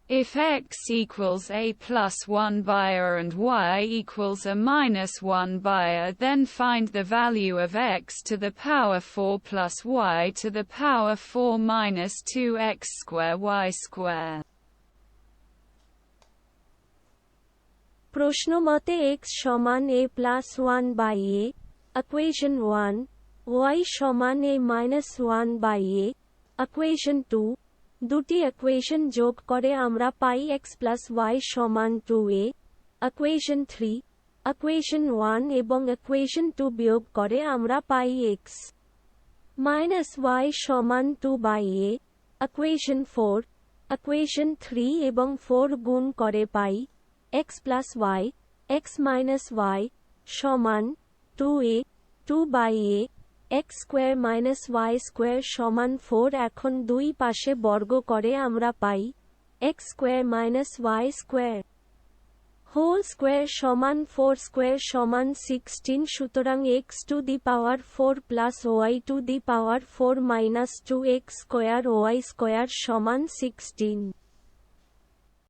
If x equals a plus 1 by a and y equals a minus 1 by a, then find the value of x to the power 4 plus y to the power 4 minus 2x square y square. প্রশ্ন মতে x সমান a plus 1 by a, equation 1, y সমান a minus 1 by a, equation 2, দুটি equation যোগ করে আমরা পাই x plus y সমান 2a, equation 3, equation 1 এবং equation 2 বিয়োগ করে আমরা পাই x minus y সমান 2 by a, equation 4, equation 3 এবং 4 গুণ করে পাই x plus y, x minus y, সমান 2a, 2 by a, x square minus y square সমান 4 এখন দুই পাশে বর্গ করে আমরা পাই x square minus y square whole square সমান 4 square সমান 16 সুতরাং x to the power 4 plus y to the power 4 minus 2x square y square সমান 16